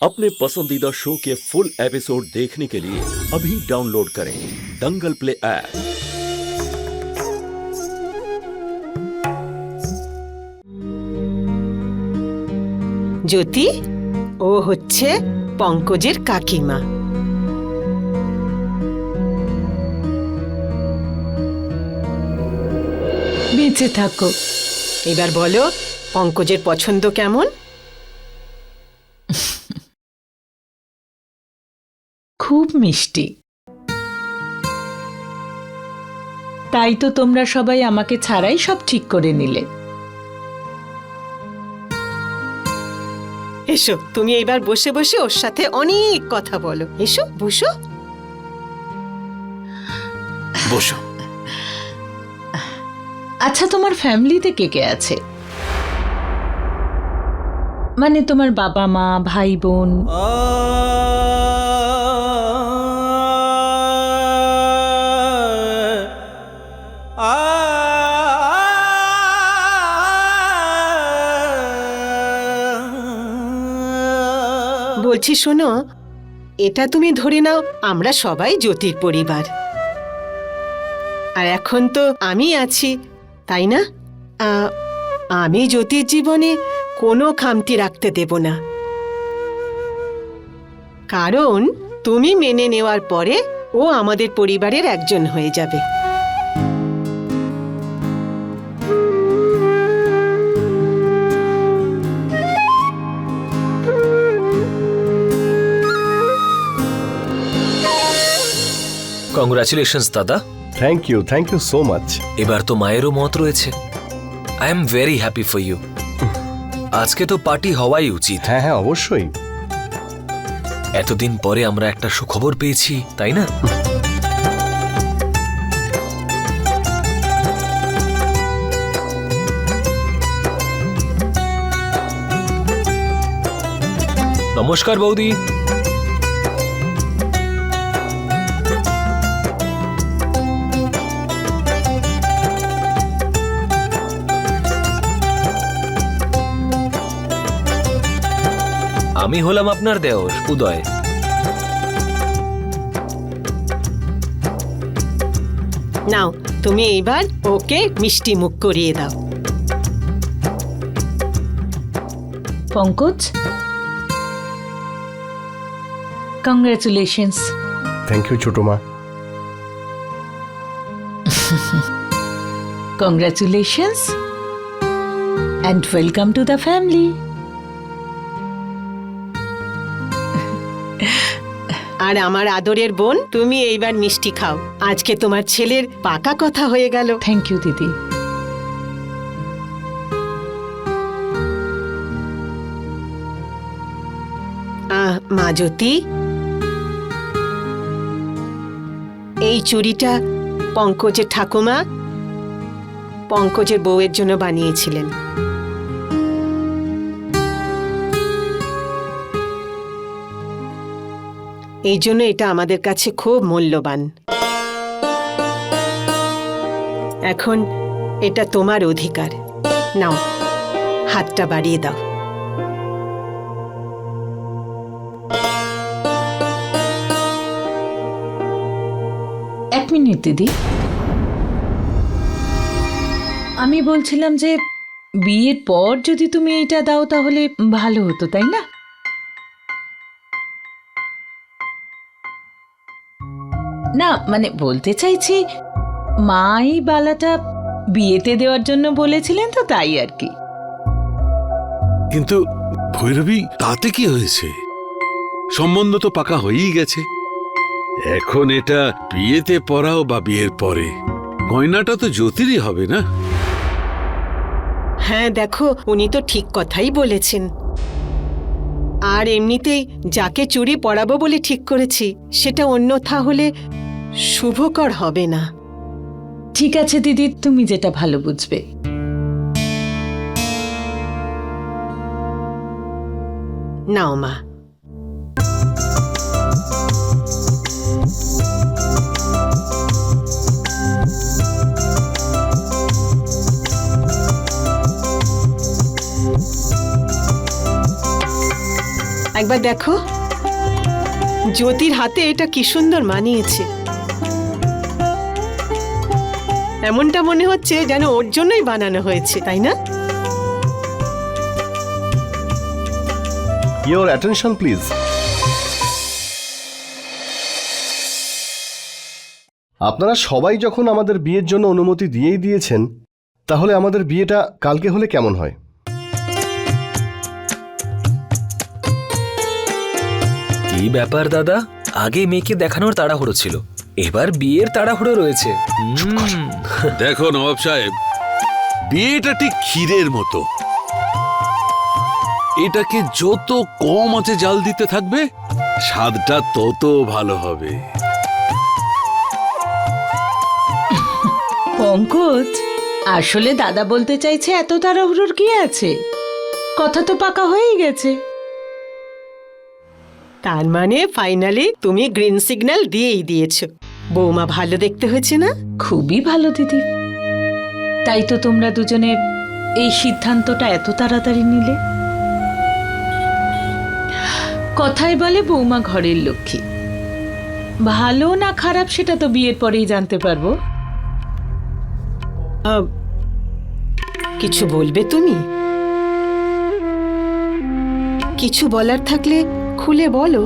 अपने पसंदीदा शो के फुल एपिसोड देखने के लिए अभी डाउनलोड करें दंगल प्ले ऐप। জ্যোতি, ও হচ্ছে পঙ্কজের কাকিমা। বেঁচে থাকো। এবার বলো, পঙ্কজের পছন্দ কেমন? খুব মিষ্টি। তাই তো তোমরা সবাই আমাকে ছাড়াই সব ঠিক করে নিলে। এসো, তুমি এবার বসে বসে ওর সাথে অনেক কথা বলো। এসো, বসো বসো। আচ্ছা, তোমার ফ্যামিলিতে কে কে আছে? মানে তোমার বাবা মা, ভাই বোন? বলছি শোনো, এটা তুমি ধরে নাও আমরা সবাই জ্যোতির পরিবার। আর এখন তো আমি আছি, তাই না? আমি জ্যোতির জীবনে কোনো খামতি রাখতে দেব না, কারণ তুমি মেনে নেওয়ার পরে ও আমাদের পরিবারের একজন হয়ে যাবে। কংগ্রাচুলেশনস দাদা। Thank you so much. এবার তো মায়েরও মত রয়েছে। I am very happy for you. আজকে তো পার্টি হওয়াই উচিত। হ্যাঁ হ্যাঁ, অবশ্যই। এতদিন পরে আমরা একটা সুখবর পেয়েছি, তাই না? নমস্কার বৌদি। আমি হলাম আপনার দেওর উদয়। নাও, তুমি এইবার ওকে মিষ্টি মুখ করিয়ে দাও। পঙ্কজ, কংগ্রাচুলেশনস। থ্যাংক ইউ ছোট মা। Congratulations and welcome to the family. আর আমার আদরের বোন, তুমি এইবার মিষ্টি খাও। আজকে তোমার ছেলের পাকা কথা হয়ে গেল। থ্যাংক ইউ দিদি। মা জ্যোতি, এই চুড়িটা পঙ্কজের ঠাকুমা পঙ্কজের বউয়ের জন্য বানিয়েছিলেন। এই জন্য এটা আমাদের কাছে খুব মূল্যবান। এখন এটা তোমার অধিকার। নাও, হাতটা বাড়িয়ে দাও। এক মিনিট দিদি, আমি বলছিলাম যে বিয়ের পর যদি তুমি এটা দাও তাহলে ভালো হতো, তাই না? না মানে বলতে চাইছি, মা এই বালাটা বিয়েতে দেওয়ার জন্য বলেছিলেন, তো তাই আর কি। কিন্তু ভৈরবী, তাতে কি হয়েছে? সম্বন্ধ তো পাকা হয়েই গেছে। এখন এটা বিয়েতে পরাও বা বিয়ের পরে, গয়নাটা তো জ্যোতিরই হবে না? হ্যাঁ দেখো, উনি তো ঠিক কথাই বলেছেন। আর এমনিতেই যাকে চুড়ি পরাবো বলে ঠিক করেছি, সেটা অন্যথা হলে শুভকর হবে না। ঠিক আছে দিদি, তুমি যেটা ভালো বুঝবে। নাও মা। একবার দেখো জ্যোতির হাতে এটা কি সুন্দর মানিয়েছে। এমনটা মনে হচ্ছে যেন ওর জন্যই বানানো হয়েছে, তাই না? Your attention please. আপনারা সবাই যখন আমাদের বিয়ের জন্য অনুমতি দিয়েই দিয়েছেন, তাহলে আমাদের বিয়েটা কালকে হলে কেমন হয়? কি ব্যাপার দাদা, আগে মেয়েকে দেখানোর তাড়াহুড়ো ছিল, এবার বিয়ের তাড়াহুড়ো রয়েছে। দেখো নবাব সাহেব, বিয়েটা ঠিক ক্ষীরের মতো। এটাকে যত কম আঁচে জাল দিতে থাকবে, স্বাদটা তত ভালো হবে। পঙ্কজ, আসলে দাদা বলতে চাইছে এত তাড়াহুড়োর কি আছে, কথা তো পাকা হয়েই গেছে। তার মানে ফাইনালি তুমি গ্রিন সিগন্যাল দিয়েই দিয়েছো। বৌমা ভালো দেখতে হয়েছে না? খুবই ভালো দিদি। তাই তো তোমরা দুজনে এই সিদ্ধান্তটা এত তাড়াতাড়ি নিলে। কথায় বলে বৌমা ঘরের লক্ষ্মী, ভালো না খারাপ সেটা তো বিয়ের পরেই জানতে পারবো। কিছু বলবে তুমি? কিছু বলার থাকলে খুলে বলো।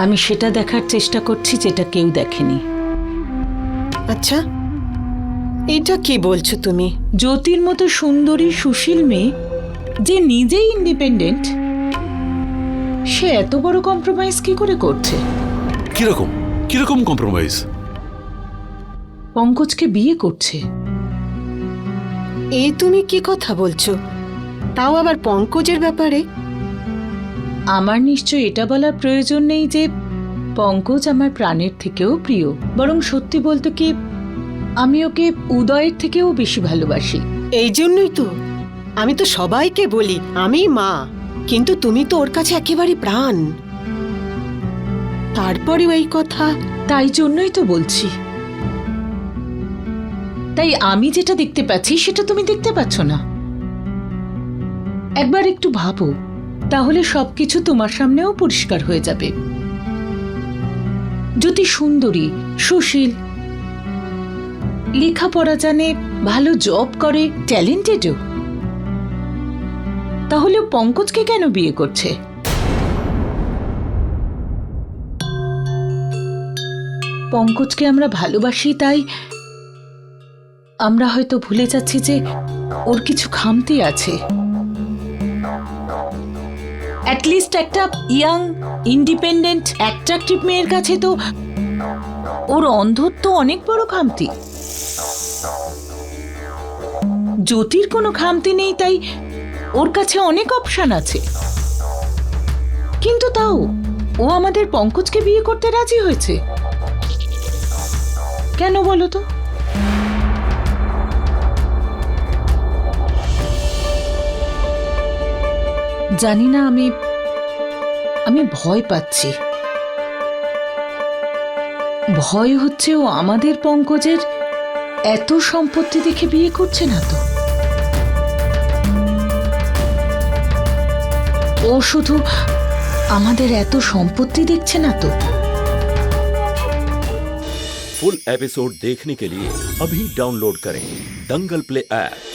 আমি সেটা দেখার চেষ্টা করছি যেটা কেউ দেখেনি। আচ্ছা, এটা কি বলছো তুমি? জ্যোতির মতো সুন্দরী সুশীল মেয়ে যে নিজেই ইন্ডিপেন্ডেন্ট, সে এত বড় কম্প্রোমাইজ কি করে করছে? কিরকম কিরকম কম্প্রোমাইজ? পঙ্কজকে বিয়ে করছে। এ তুমি কি কথা বলছো? তাও আবার পঙ্কজের ব্যাপারে? আমার নিশ্চয় এটা বলার প্রয়োজন নেই যে পঙ্কজ আমার প্রাণের থেকেও প্রিয়, বরং সত্যি বলতে কি আমি ওকে উদয়ের থেকেও বেশি ভালোবাসি। এই জন্যই তো আমি তো সবাইকে বলি আমি মা, কিন্তু তুমি তো ওর কাছে একেবারে প্রাণ। তারপরেও এই কথা। তাই জন্যই তো বলছি। তাই আমি যেটা দেখতে পাচ্ছি সেটা তুমি দেখতে পাচ্ছ না। একবার একটু ভাবো, তাহলে সবকিছু তোমার সামনেও পরিষ্কার হয়ে যাবে। জ্যোতি সুন্দরী, সুশীল, লেখাপড়া জানে, ভালো জব করে, ট্যালেন্টেডও। তাহলে পঙ্কজকে কেন বিয়ে করছে? পঙ্কজকে আমরা ভালোবাসি, তাই আমরা হয়তো ভুলে যাচ্ছি যে ওর কিছু খামতি আছে। অ্যাটলিস্ট একটা ইয়াং, ইন্ডিপেন্ডেন্ট, অ্যাট্রাকটিভ মেয়ের কাছে তো ওর অন্ধত্ব অনেক বড় খামতি। জ্যোতির কোনো খামতি নেই, তাই ওর কাছে অনেক অপশন আছে। কিন্তু তাও ও আমাদের পঙ্কজকে বিয়ে করতে রাজি হয়েছে। কেন বলো তো? জানি না, আমি ভয় পাচ্ছি। ভয় হচ্ছে ও আমাদের পঙ্কজের এত সম্পত্তি দেখে বিয়ে করছে না তো। ও শুধু আমাদের এত সম্পত্তি দেখছে না তো। फुल एपिसोड देखने के लिए अभी डाउनलोड करें दंगल प्ले ऐप।